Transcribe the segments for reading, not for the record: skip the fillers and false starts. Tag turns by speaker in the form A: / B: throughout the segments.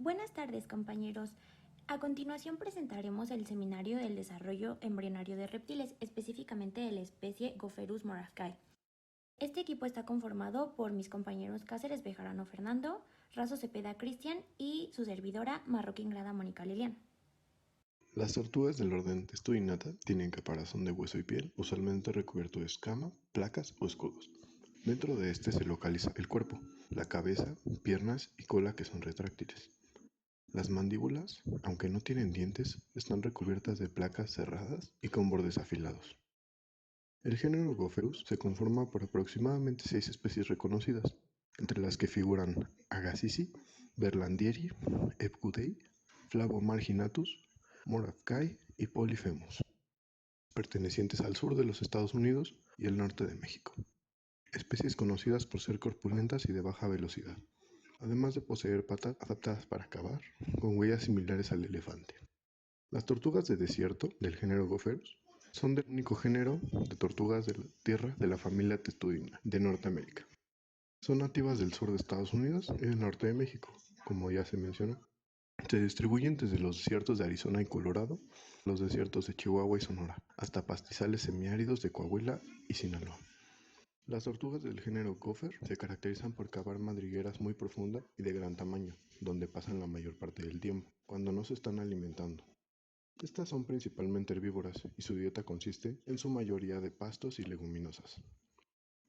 A: Buenas tardes, compañeros. A continuación presentaremos el seminario del desarrollo embrionario de reptiles, específicamente de la especie Gopherus moravcae. Este equipo está conformado por mis compañeros Cáceres Bejarano Fernando, Razo Cepeda Cristian y su servidora Marroquín Grada Mónica Lilian.
B: Las tortugas del orden Testudinata tienen caparazón de hueso y piel, usualmente recubierto de escama, placas o escudos. Dentro de este se localiza el cuerpo, la cabeza, piernas y cola que son retráctiles. Las mandíbulas, aunque no tienen dientes, están recubiertas de placas cerradas y con bordes afilados. El género Gopherus se conforma por aproximadamente 6 especies reconocidas, entre las que figuran Agassiz, Berlandieri, Epcudei, Flavomarginatus, Moravcae y Polyphemus, pertenecientes al sur de los Estados Unidos y el norte de México. Especies conocidas por ser corpulentas y de baja velocidad, además de poseer patas adaptadas para cavar, con huellas similares al elefante. Las tortugas de desierto del género Gopherus son el único género de tortugas de la tierra de la familia Testudina de Norteamérica. Son nativas del sur de Estados Unidos y del norte de México, como ya se mencionó. Se distribuyen desde los desiertos de Arizona y Colorado, los desiertos de Chihuahua y Sonora, hasta pastizales semiáridos de Coahuila y Sinaloa. Las tortugas del género Gopher se caracterizan por cavar madrigueras muy profundas y de gran tamaño, donde pasan la mayor parte del tiempo, cuando no se están alimentando. Estas son principalmente herbívoras y su dieta consiste en su mayoría de pastos y leguminosas.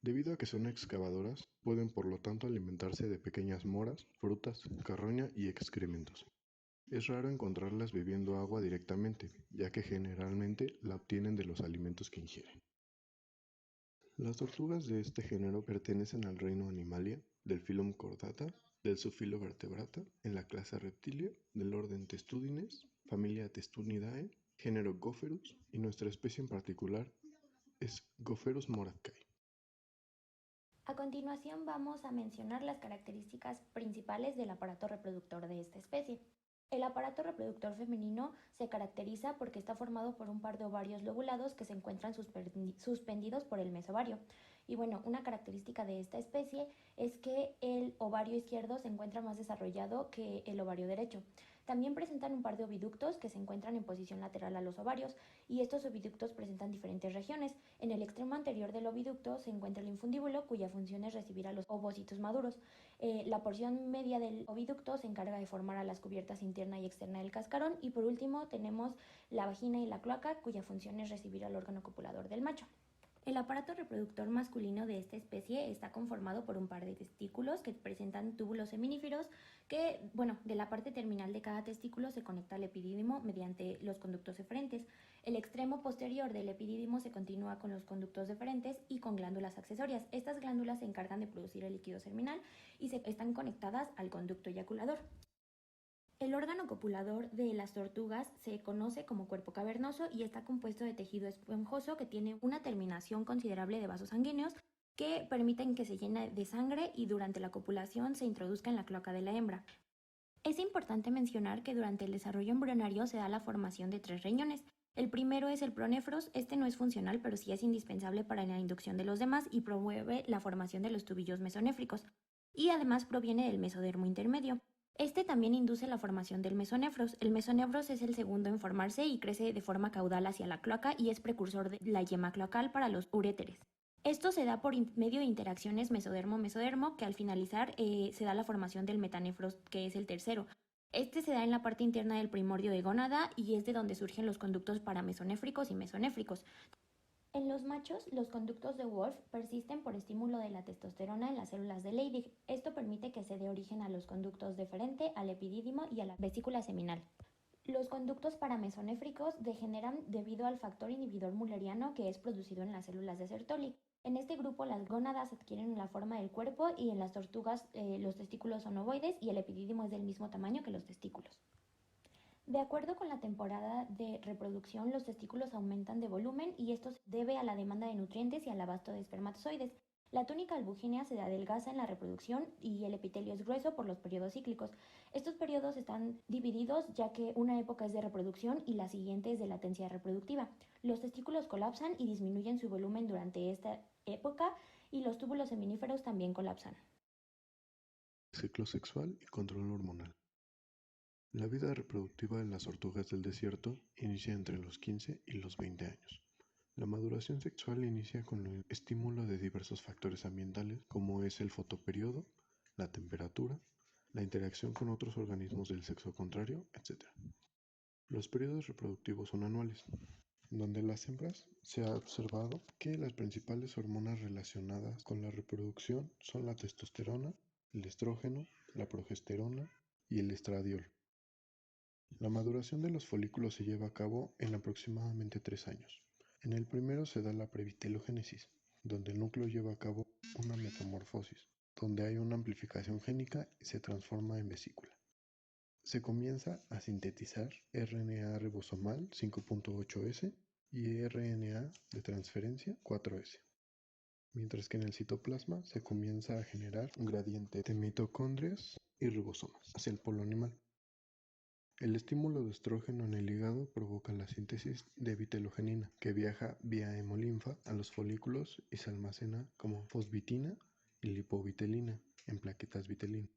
B: Debido a que son excavadoras, pueden por lo tanto alimentarse de pequeñas moras, frutas, carroña y excrementos. Es raro encontrarlas bebiendo agua directamente, ya que generalmente la obtienen de los alimentos que ingieren. Las tortugas de este género pertenecen al reino Animalia, del filum Chordata, del subfilo Vertebrata, en la clase Reptilia, del orden Testudines, familia Testudinidae, género Gopherus, y nuestra especie en particular es Gopherus moravcae.
A: A continuación vamos a mencionar las características principales del aparato reproductor de esta especie. El aparato reproductor femenino se caracteriza porque está formado por un par de ovarios lobulados que se encuentran suspendidos por el mesovario. Y bueno, una característica de esta especie es que el ovario izquierdo se encuentra más desarrollado que el ovario derecho. También presentan un par de oviductos que se encuentran en posición lateral a los ovarios y estos oviductos presentan diferentes regiones. En el extremo anterior del oviducto se encuentra el infundíbulo, cuya función es recibir a los ovocitos maduros. La porción media del oviducto se encarga de formar a las cubiertas interna y externa del cascarón y por último tenemos la vagina y la cloaca, cuya función es recibir al órgano copulador del macho. El aparato reproductor masculino de esta especie está conformado por un par de testículos que presentan túbulos seminíferos que, de la parte terminal de cada testículo se conecta al epidídimo mediante los conductos eferentes. El extremo posterior del epidídimo se continúa con los conductos deferentes y con glándulas accesorias. Estas glándulas se encargan de producir el líquido seminal y están conectadas al conducto eyaculador. El órgano copulador de las tortugas se conoce como cuerpo cavernoso y está compuesto de tejido esponjoso que tiene una terminación considerable de vasos sanguíneos que permiten que se llene de sangre y durante la copulación se introduzca en la cloaca de la hembra. Es importante mencionar que durante el desarrollo embrionario se da la formación de 3 riñones. El primero es el pronéfros, este no es funcional pero sí es indispensable para la inducción de los demás y promueve la formación de los tubillos mesonéfricos y además proviene del mesodermo intermedio. Este también induce la formación del mesonefros. El mesonefros es el segundo en formarse y crece de forma caudal hacia la cloaca y es precursor de la yema cloacal para los uréteres. Esto se da por medio de interacciones mesodermo-mesodermo que al finalizar se da la formación del metanefros, que es el tercero. Este se da en la parte interna del primordio de gónada y es de donde surgen los conductos paramesonéfricos y mesonéfricos. En los machos, los conductos de Wolff persisten por estímulo de la testosterona en las células de Leydig. Esto permite que se dé origen a los conductos deferente, al epidídimo y a la vesícula seminal. Los conductos paramesonéfricos degeneran debido al factor inhibidor mulleriano que es producido en las células de Sertoli. En este grupo las gónadas adquieren la forma del cuerpo y en las tortugas los testículos son ovoides y el epidídimo es del mismo tamaño que los testículos. De acuerdo con la temporada de reproducción, los testículos aumentan de volumen y esto se debe a la demanda de nutrientes y al abasto de espermatozoides. La túnica albugínea se adelgaza en la reproducción y el epitelio es grueso por los periodos cíclicos. Estos periodos están divididos ya que una época es de reproducción y la siguiente es de latencia reproductiva. Los testículos colapsan y disminuyen su volumen durante esta época y los túbulos seminíferos también colapsan.
B: Ciclo sexual y control hormonal. La vida reproductiva de las tortugas del desierto inicia entre los 15 y los 20 años. La maduración sexual inicia con el estímulo de diversos factores ambientales como es el fotoperiodo, la temperatura, la interacción con otros organismos del sexo contrario, etc. Los periodos reproductivos son anuales, donde las hembras se ha observado que las principales hormonas relacionadas con la reproducción son la testosterona, el estrógeno, la progesterona y el estradiol. La maduración de los folículos se lleva a cabo en aproximadamente 3 años. En el primero se da la previtelogénesis, donde el núcleo lleva a cabo una metamorfosis, donde hay una amplificación génica y se transforma en vesícula. Se comienza a sintetizar RNA ribosomal 5.8S y RNA de transferencia 4S, mientras que en el citoplasma se comienza a generar un gradiente de mitocondrias y ribosomas hacia el polo animal. El estímulo de estrógeno en el hígado provoca la síntesis de vitelogenina, que viaja vía hemolinfa a los folículos y se almacena como fosvitina y lipovitelina en plaquetas vitelina.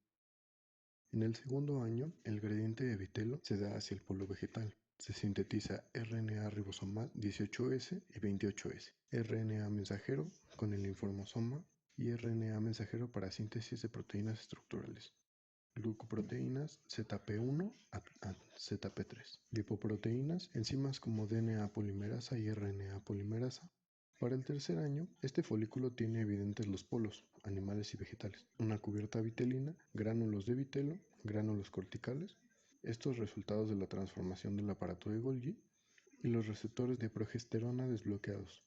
B: En el segundo año, el gradiente de vitelo se da hacia el polo vegetal. Se sintetiza RNA ribosomal 18S y 28S, RNA mensajero con el linfosoma y RNA mensajero para síntesis de proteínas estructurales. Glucoproteínas ZP1 a ZP3, lipoproteínas, enzimas como DNA polimerasa y RNA polimerasa. Para el tercer año, este folículo tiene evidentes los polos, animales y vegetales, una cubierta vitelina, gránulos de vitelo, gránulos corticales, estos resultados de la transformación del aparato de Golgi, y los receptores de progesterona desbloqueados.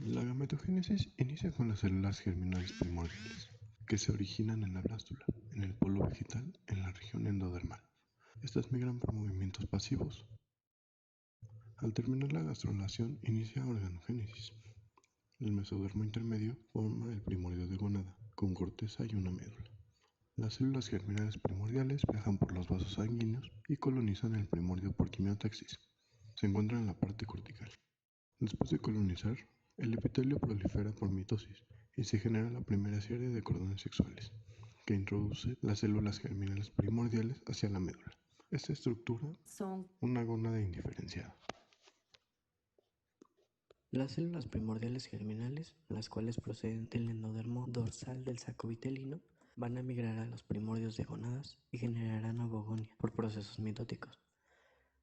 B: La gametogénesis inicia con las células germinales primordiales, que se originan en la blástula, en el polo vegetal, en la región endodermal. Estas migran por movimientos pasivos. Al terminar la gastrulación, inicia organogénesis. El mesodermo intermedio forma el primordio de gónada, con corteza y una médula. Las células germinales primordiales viajan por los vasos sanguíneos y colonizan el primordio por quimiotaxis. Se encuentra en la parte cortical. Después de colonizar, el epitelio prolifera por mitosis y se genera la primera serie de cordones sexuales, que introduce las células germinales primordiales hacia la médula. Esta estructura son una gónada indiferenciada.
C: Las células primordiales germinales, las cuales proceden del endodermo dorsal del saco vitelino, van a migrar a los primordios de gónadas y generarán ovogonia por procesos mitóticos.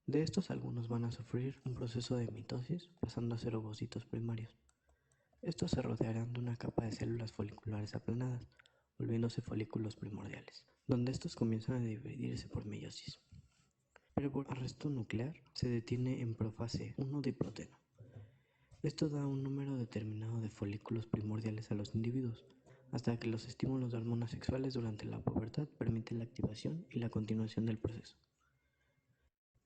C: De estos, algunos van a sufrir un proceso de mitosis, pasando a ser ovocitos primarios. Estos se rodearán de una capa de células foliculares aplanadas, volviéndose folículos primordiales, donde estos comienzan a dividirse por meiosis. Pero por arresto nuclear se detiene en profase 1 diproteno. Esto da un número determinado de folículos primordiales a los individuos, hasta que los estímulos de hormonas sexuales durante la pubertad permiten la activación y la continuación del proceso.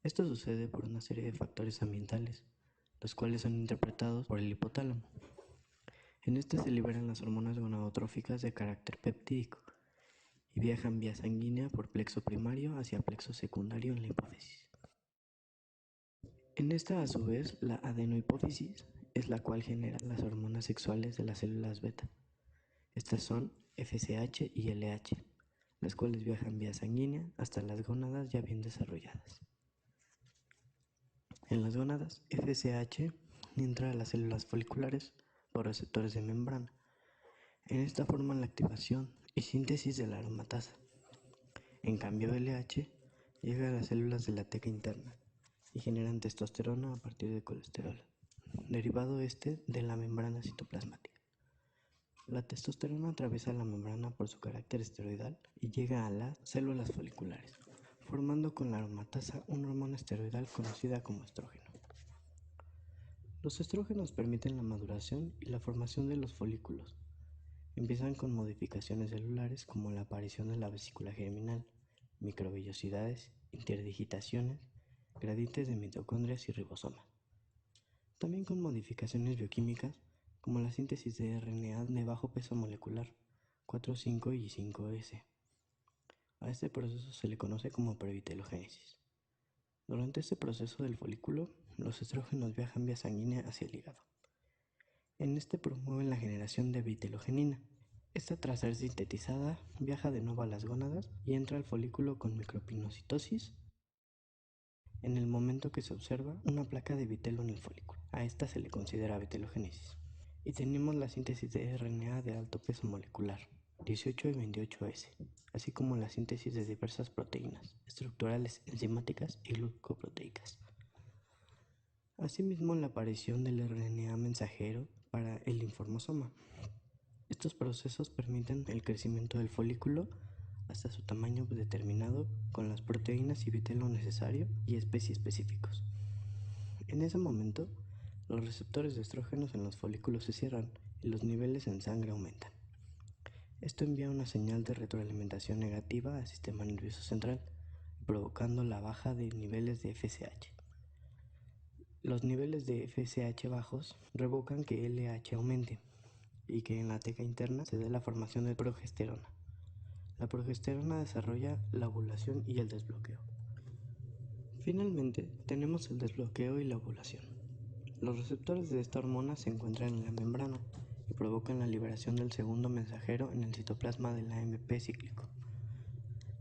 C: Esto sucede por una serie de factores ambientales, los cuales son interpretados por el hipotálamo. En este se liberan las hormonas gonadotróficas de carácter peptídico y viajan vía sanguínea por plexo primario hacia plexo secundario en la hipófisis. En esta, a su vez, la adenohipófisis es la cual genera las hormonas sexuales de las células beta. Estas son FSH y LH, las cuales viajan vía sanguínea hasta las gónadas ya bien desarrolladas. En las gónadas, FSH entra a las células foliculares por receptores de membrana. En esta forman la activación y síntesis de la aromatasa. En cambio, LH llega a las células de la teca interna y generan testosterona a partir de colesterol, derivado este de la membrana citoplasmática. La testosterona atraviesa la membrana por su carácter esteroidal y llega a las células foliculares, formando con la aromatasa una hormona esteroidal conocida como estrógeno. Los estrógenos permiten la maduración y la formación de los folículos. Empiezan con modificaciones celulares como la aparición de la vesícula germinal, microvellosidades, interdigitaciones, gradientes de mitocondrias y ribosomas. También con modificaciones bioquímicas como la síntesis de RNA de bajo peso molecular 4, 5 y 5S. A este proceso se le conoce como previtelogénesis. Durante este proceso del folículo, los estrógenos viajan vía sanguínea hacia el hígado. En este promueven la generación de vitelogenina, Esta, tras ser sintetizada, viaja de nuevo a las gónadas y entra al folículo con micropinocitosis en el momento que se observa una placa de vitelo en el folículo. A esta se le considera vitelogénesis. Y tenemos la síntesis de RNA de alto peso molecular, 18 y 28S, así como la síntesis de diversas proteínas estructurales, enzimáticas y glucoproteicas. Asimismo, la aparición del RNA mensajero para el linfosoma. Estos procesos permiten el crecimiento del folículo hasta su tamaño determinado con las proteínas y vitelo necesario y especie específicos. En ese momento, los receptores de estrógenos en los folículos se cierran y los niveles en sangre aumentan. Esto envía una señal de retroalimentación negativa al sistema nervioso central, provocando la baja de niveles de FSH. Los niveles de FSH bajos provocan que LH aumente y que en la teca interna se dé la formación de progesterona. La progesterona desarrolla la ovulación y el desbloqueo. Finalmente, tenemos el desbloqueo y la ovulación. Los receptores de esta hormona se encuentran en la membrana y provocan la liberación del segundo mensajero en el citoplasma del AMP cíclico,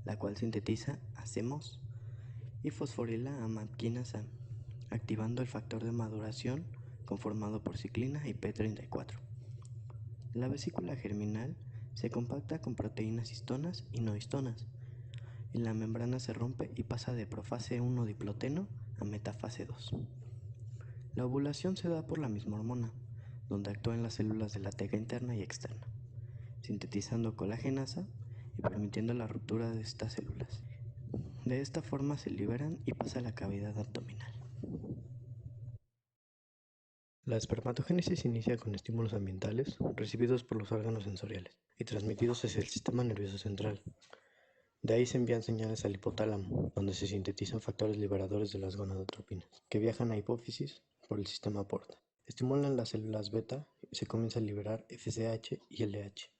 C: la cual sintetiza ACMOS y fosforila amapquinasa, activando el factor de maduración conformado por ciclina y P34. La vesícula germinal se compacta con proteínas histonas y no histonas, y la membrana se rompe y pasa de profase 1 diploteno a metafase 2. La ovulación se da por la misma hormona, donde actúa en las células de la teca interna y externa, sintetizando colagenasa y permitiendo la ruptura de estas células. De esta forma se liberan y pasa a la cavidad abdominal. La espermatogénesis inicia con estímulos ambientales recibidos por los órganos sensoriales y transmitidos hacia el sistema nervioso central. De ahí se envían señales al hipotálamo, donde se sintetizan factores liberadores de las gonadotropinas, que viajan a hipófisis por el sistema porta. Estimulan las células beta y se comienza a liberar FSH y LH.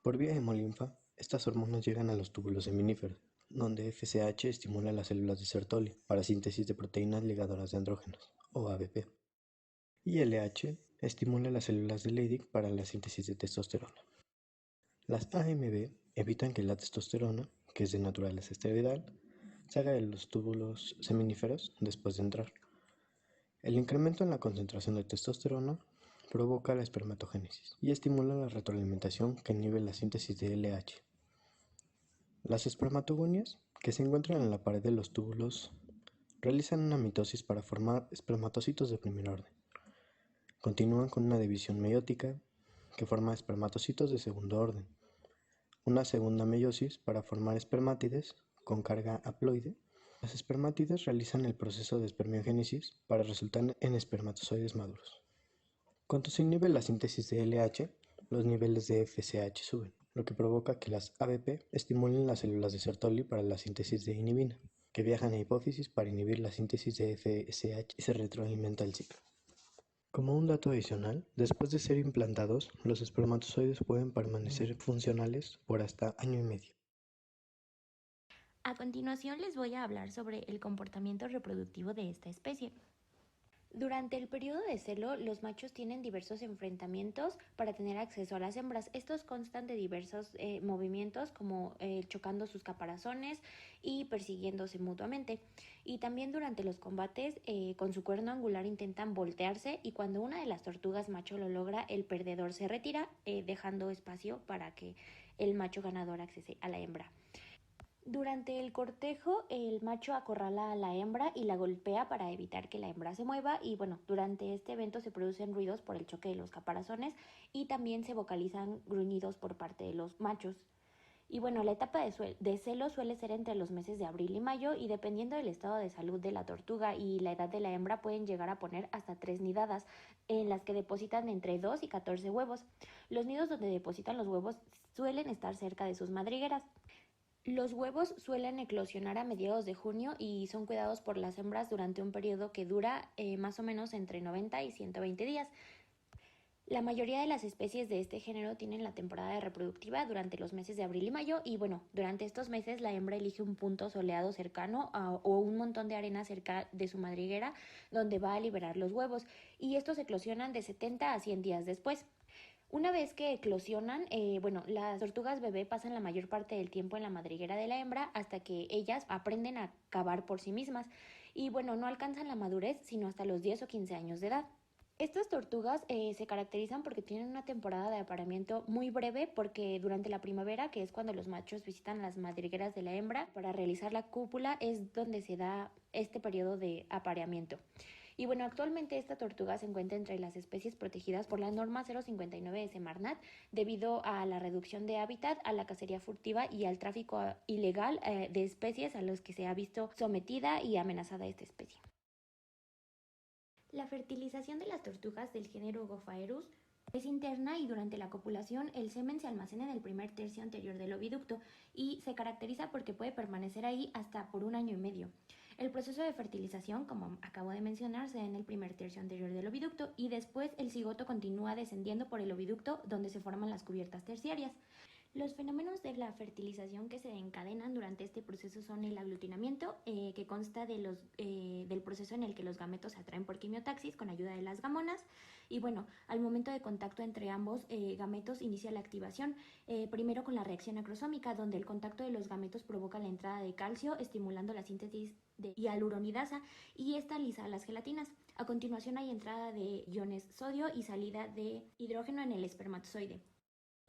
C: Por vía hemolinfa, estas hormonas llegan a los túbulos seminíferos, donde FSH estimula las células de Sertoli para síntesis de proteínas ligadoras de andrógenos, o ABP. Y LH estimula las células de Leydig para la síntesis de testosterona. Las AMB evitan que la testosterona, que es de naturaleza esteroidal, salga de los túbulos seminíferos después de entrar. El incremento en la concentración de testosterona provoca la espermatogénesis y estimula la retroalimentación que inhibe la síntesis de LH. Las espermatogonias, que se encuentran en la pared de los túbulos, realizan una mitosis para formar espermatocitos de primer orden. Continúan con una división meiótica que forma espermatocitos de segundo orden, una segunda meiosis para formar espermátides con carga haploide. Las espermátides realizan el proceso de espermiogénesis para resultar en espermatozoides maduros. Cuando se inhibe la síntesis de LH, los niveles de FSH suben, lo que provoca que las ABP estimulen las células de Sertoli para la síntesis de inhibina, que viajan a hipófisis para inhibir la síntesis de FSH y se retroalimenta el ciclo. Como un dato adicional, después de ser implantados, los espermatozoides pueden permanecer funcionales por hasta año y medio.
A: A continuación les voy a hablar sobre el comportamiento reproductivo de esta especie. Durante el periodo de celo, los machos tienen diversos enfrentamientos para tener acceso a las hembras. Estos constan de diversos movimientos como chocando sus caparazones y persiguiéndose mutuamente. Y también durante los combates con su cuerno angular intentan voltearse y cuando una de las tortugas macho lo logra, el perdedor se retira dejando espacio para que el macho ganador accese a la hembra. Durante el cortejo, el macho acorrala a la hembra y la golpea para evitar que la hembra se mueva y durante este evento se producen ruidos por el choque de los caparazones y también se vocalizan gruñidos por parte de los machos. Y la etapa de celo suele ser entre los meses de abril y mayo y dependiendo del estado de salud de la tortuga y la edad de la hembra pueden llegar a poner hasta 3 nidadas en las que depositan entre 2 y 14 huevos. Los nidos donde depositan los huevos suelen estar cerca de sus madrigueras. Los huevos suelen eclosionar a mediados de junio y son cuidados por las hembras durante un periodo que dura más o menos entre 90 y 120 días. La mayoría de las especies de este género tienen la temporada reproductiva durante los meses de abril y mayo y durante estos meses la hembra elige un punto soleado cercano o un montón de arena cerca de su madriguera donde va a liberar los huevos y estos eclosionan de 70 a 100 días después. Una vez que eclosionan, las tortugas bebé pasan la mayor parte del tiempo en la madriguera de la hembra hasta que ellas aprenden a cavar por sí mismas y no alcanzan la madurez sino hasta los 10 o 15 años de edad. Estas tortugas se caracterizan porque tienen una temporada de apareamiento muy breve porque durante la primavera, que es cuando los machos visitan las madrigueras de la hembra para realizar la cópula, es donde se da este periodo de apareamiento. Y actualmente esta tortuga se encuentra entre las especies protegidas por la norma 059 de Semarnat debido a la reducción de hábitat, a la cacería furtiva y al tráfico ilegal de especies a los que se ha visto sometida y amenazada esta especie. La fertilización de las tortugas del género Gophaerus es interna y durante la copulación el semen se almacena en el primer tercio anterior del oviducto y se caracteriza porque puede permanecer ahí hasta por 1 año y medio. El proceso de fertilización, como acabo de mencionar, se da en el primer tercio anterior del oviducto y después el cigoto continúa descendiendo por el oviducto donde se forman las cubiertas terciarias. Los fenómenos de la fertilización que se encadenan durante este proceso son el aglutinamiento, que consta del proceso en el que los gametos se atraen por quimiotaxis con ayuda de las gamonas. Y al momento de contacto entre ambos gametos inicia la activación, primero con la reacción acrosómica, donde el contacto de los gametos provoca la entrada de calcio, estimulando la síntesis de hialuronidasa y esta lisa las gelatinas. A continuación hay entrada de iones sodio y salida de hidrógeno en el espermatozoide.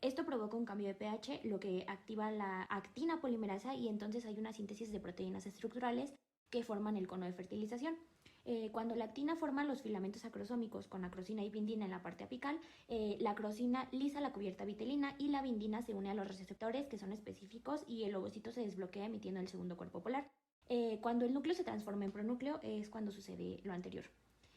A: Esto provoca un cambio de pH, lo que activa la actina polimerasa y entonces hay una síntesis de proteínas estructurales que forman el cono de fertilización. Cuando la actina forma los filamentos acrosómicos con acrosina y bindina en la parte apical, la acrosina lisa la cubierta vitelina y la bindina se une a los receptores que son específicos y el ovocito se desbloquea emitiendo el segundo cuerpo polar. Cuando el núcleo se transforma en pronúcleo es cuando sucede lo anterior.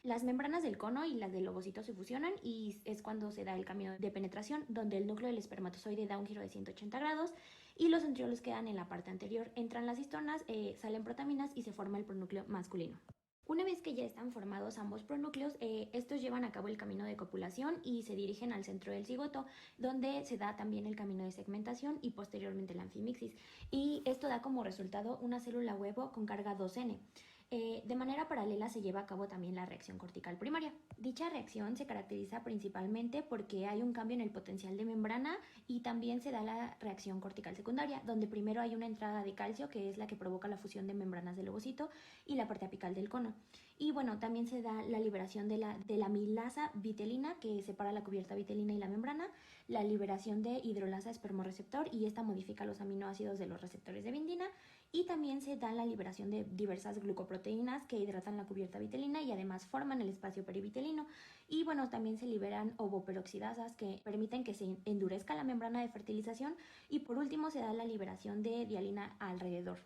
A: Las membranas del cono y las del ovocito se fusionan y es cuando se da el cambio de penetración, donde el núcleo del espermatozoide da un giro de 180 grados y los centriolos quedan en la parte anterior. Entran las histonas, salen protaminas y se forma el pronúcleo masculino. Una vez que ya están formados ambos pronúcleos, estos llevan a cabo el camino de copulación y se dirigen al centro del cigoto, donde se da también el camino de segmentación y posteriormente la anfimixis. Y esto da como resultado una célula huevo con carga 2N. De manera paralela se lleva a cabo también la reacción cortical primaria. Dicha reacción se caracteriza principalmente porque hay un cambio en el potencial de membrana y también se da la reacción cortical secundaria, donde primero hay una entrada de calcio que es la que provoca la fusión de membranas del ovocito y la parte apical del cono. Y también se da la liberación de la milasa vitelina que separa la cubierta vitelina y la membrana, la liberación de hidrolasa espermorreceptor y esta modifica los aminoácidos de los receptores de bindina y también se da la liberación de diversas glucoproteínas que hidratan la cubierta vitelina y además forman el espacio perivitelino y también se liberan ovoperoxidasas que permiten que se endurezca la membrana de fertilización y por último se da la liberación de dialina alrededor.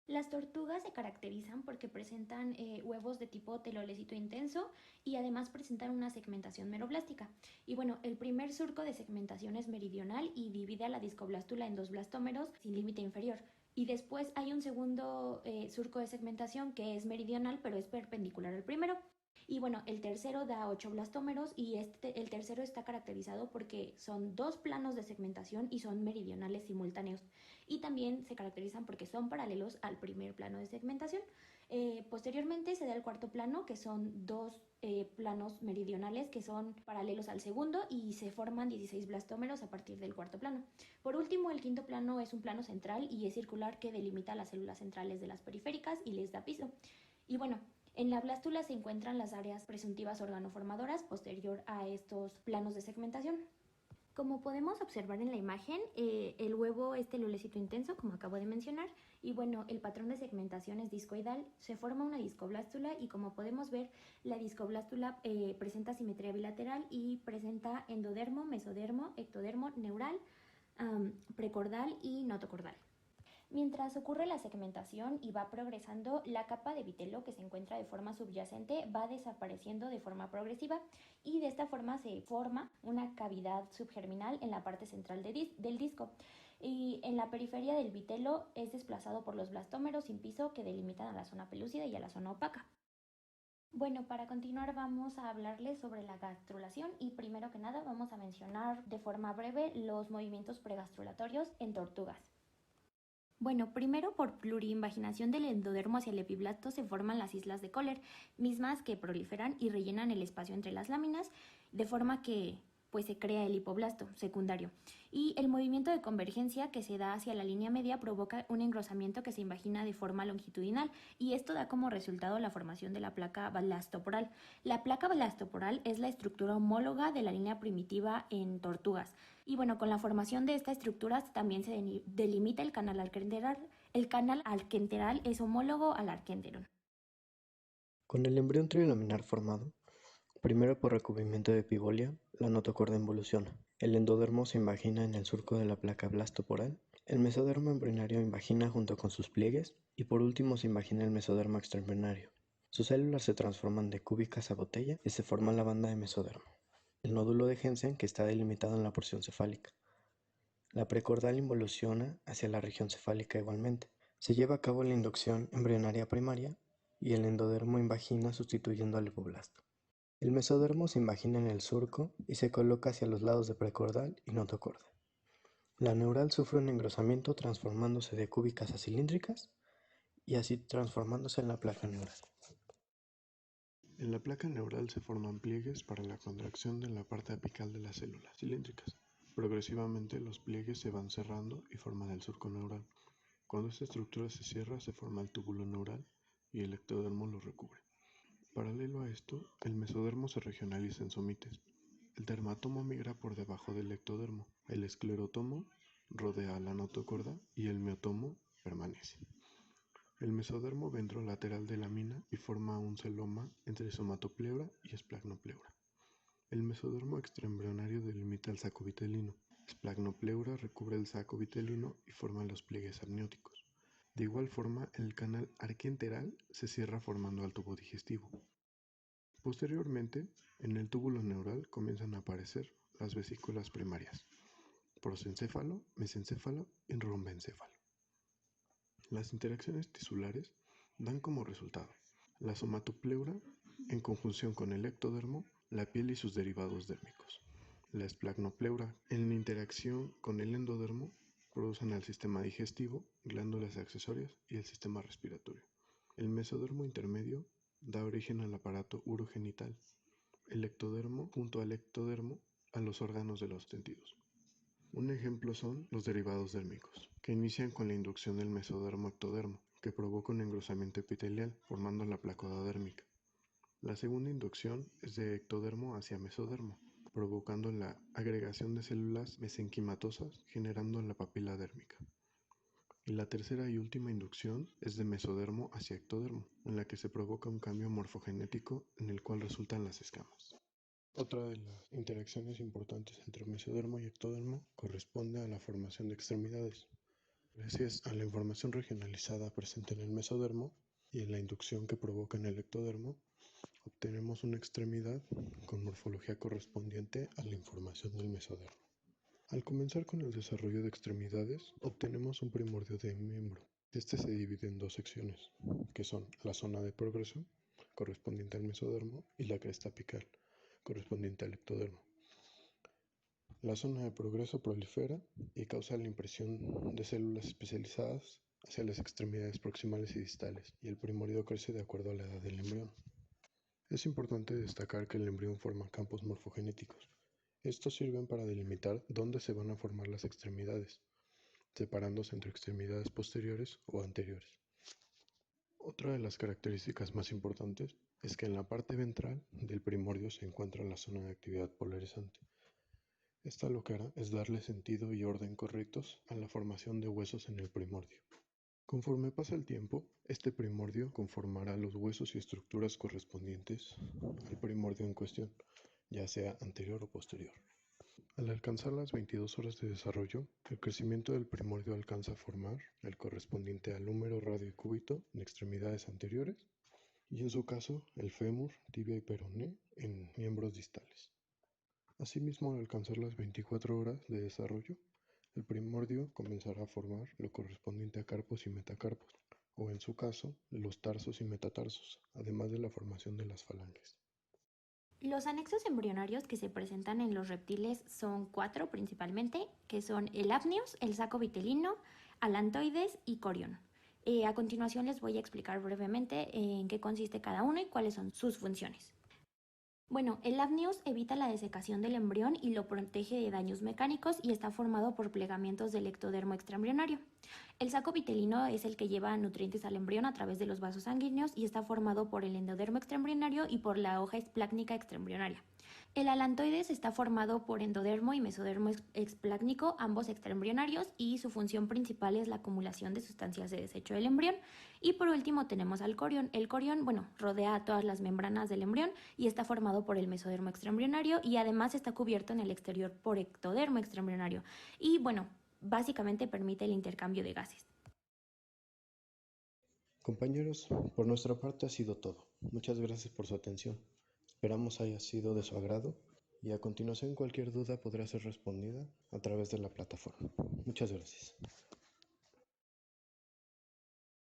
A: Las tortugas se caracterizan porque presentan huevos de tipo telolecito intenso y además presentan una segmentación meroblástica. Y el primer surco de segmentación es meridional y divide a la discoblástula en 2 blastómeros sin límite inferior. Y después hay un segundo surco de segmentación que es meridional pero es perpendicular al primero. Y el tercero da 8 blastómeros y el tercero está caracterizado porque son 2 planos de segmentación y son meridionales simultáneos. Y también se caracterizan porque son paralelos al primer plano de segmentación. Posteriormente se da el cuarto plano, que son 2 planos meridionales que son paralelos al segundo y se forman 16 blastómeros a partir del cuarto plano. Por último, el quinto plano es un plano central y es circular que delimita las células centrales de las periféricas y les da piso. Y en la blástula se encuentran las áreas presuntivas organoformadoras posterior a estos planos de segmentación. Como podemos observar en la imagen, el huevo es telolecito intenso, como acabo de mencionar, y el patrón de segmentación es discoidal, se forma una discoblástula y como podemos ver, la discoblástula presenta simetría bilateral y presenta endodermo, mesodermo, ectodermo, neural, precordal y notocordal. Mientras ocurre la segmentación y va progresando, la capa de vitelo que se encuentra de forma subyacente va desapareciendo de forma progresiva y de esta forma se forma una cavidad subgerminal en la parte central del disco. Y en la periferia del vitelo es desplazado por los blastómeros sin piso que delimitan a la zona pelúcida y a la zona opaca. Para continuar vamos a hablarles sobre la gastrulación y primero que nada vamos a mencionar de forma breve los movimientos pregastrulatorios en tortugas. Primero por pluriinvaginación del endodermo hacia el epiblasto se forman las islas de Kohler, mismas que proliferan y rellenan el espacio entre las láminas, de forma que pues se crea el hipoblasto secundario. Y el movimiento de convergencia que se da hacia la línea media provoca un engrosamiento que se invagina de forma longitudinal y esto da como resultado la formación de la placa blastoporal. La placa blastoporal es la estructura homóloga de la línea primitiva en tortugas. Y bueno, con la formación de esta estructura también se delimita el canal arquenteral. El canal arquenteral es homólogo al arquenteron.
C: Con el embrión trilaminar formado, primero por recubrimiento de epibolia, la notocorda involuciona. El endodermo se invagina en el surco de la placa blastoporal. El mesodermo embrionario invagina junto con sus pliegues y por último se invagina el mesodermo extraembrionario. Sus células se transforman de cúbicas a botella y se forma la banda de mesodermo. El nódulo de Jensen que está delimitado en la porción cefálica. La precordal involuciona hacia la región cefálica igualmente. Se lleva a cabo la inducción embrionaria primaria y el endodermo invagina sustituyendo al hipoblasto. El mesodermo se invagina en el surco y se coloca hacia los lados de precordal y notocorda. La neural sufre un engrosamiento transformándose de cúbicas a cilíndricas y así transformándose en la placa neural.
B: En la placa neural se forman pliegues para la contracción de la parte apical de las células cilíndricas. Progresivamente los pliegues se van cerrando y forman el surco neural. Cuando esta estructura se cierra se forma el túbulo neural y el ectodermo lo recubre. Paralelo a esto, el mesodermo se regionaliza en somites. El dermatomo migra por debajo del ectodermo, el esclerotomo rodea a la notocorda y el miotomo permanece. El mesodermo ventrolateral de la mina y forma un celoma entre somatopleura y esplagmopleura. El mesodermo extraembrionario delimita el saco vitelino. Esplagmopleura recubre el saco vitelino y forma los pliegues amnióticos. De igual forma, el canal arquienteral se cierra formando al tubo digestivo. Posteriormente, en el túbulo neural comienzan a aparecer las vesículas primarias, prosencéfalo, mesencéfalo y rombencéfalo. Las interacciones tisulares dan como resultado la somatopleura en conjunción con el ectodermo, la piel y sus derivados dérmicos. La esplagmopleura en interacción con el endodermo producen el sistema digestivo, glándulas accesorias y el sistema respiratorio. El mesodermo intermedio da origen al aparato urogenital. El ectodermo junto al ectodermo a los órganos de los sentidos. Un ejemplo son los derivados dérmicos, que inician con la inducción del mesodermo-ectodermo, que provoca un engrosamiento epitelial formando la placoda dérmica. La segunda inducción es de ectodermo hacia mesodermo, provocando la agregación de células mesenquimatosas generando la papila dérmica. Y la tercera y última inducción es de mesodermo hacia ectodermo, en la que se provoca un cambio morfogenético en el cual resultan las escamas. Otra de las interacciones importantes entre mesodermo y ectodermo corresponde a la formación de extremidades. Gracias a la información regionalizada presente en el mesodermo y en la inducción que provoca en el ectodermo, obtenemos una extremidad con morfología correspondiente a la información del mesodermo. Al comenzar con el desarrollo de extremidades, obtenemos un primordio de miembro. Este se divide en dos secciones, que son la zona de progreso, correspondiente al mesodermo, y la cresta apical, correspondiente al ectodermo. La zona de progreso prolifera y causa la impresión de células especializadas hacia las extremidades proximales y distales, y el primordio crece de acuerdo a la edad del embrión. Es importante destacar que el embrión forma campos morfogenéticos. Estos sirven para delimitar dónde se van a formar las extremidades, separándose entre extremidades posteriores o anteriores. Otra de las características más importantes es que en la parte ventral del primordio se encuentra la zona de actividad polarizante. Esta lo que hará es darle sentido y orden correctos a la formación de huesos en el primordio. Conforme pasa el tiempo, este primordio conformará los huesos y estructuras correspondientes al primordio en cuestión, ya sea anterior o posterior. Al alcanzar las 22 horas de desarrollo, el crecimiento del primordio alcanza a formar el correspondiente al húmero, radio y cúbito en extremidades anteriores y en su caso el fémur, tibia y peroné en miembros distales. Asimismo, al alcanzar las 24 horas de desarrollo, el primordio comenzará a formar lo correspondiente a carpos y metacarpos, o en su caso, los tarsos y metatarsos, además de la formación de las falanges.
A: Los anexos embrionarios que se presentan en los reptiles son 4 principalmente, que son el apnios, el saco vitelino, alantoides y corión. A continuación les voy a explicar brevemente en qué consiste cada uno y cuáles son sus funciones. Bueno, el apneus evita la desecación del embrión y lo protege de daños mecánicos y está formado por plegamientos del ectodermo extraembrionario. El saco vitelino es el que lleva nutrientes al embrión a través de los vasos sanguíneos y está formado por el endodermo extraembrionario y por la hoja esplácnica extraembrionaria. El alantoides está formado por endodermo y mesodermo explácnico, ambos extraembrionarios, y su función principal es la acumulación de sustancias de desecho del embrión. Y por último tenemos al corión. El corión, rodea a todas las membranas del embrión y está formado por el mesodermo extraembrionario y además está cubierto en el exterior por ectodermo extraembrionario. Y básicamente permite el intercambio de gases.
B: Compañeros, por nuestra parte ha sido todo. Muchas gracias por su atención. Esperamos haya sido de su agrado y a continuación cualquier duda podrá ser respondida a través de la plataforma. Muchas gracias.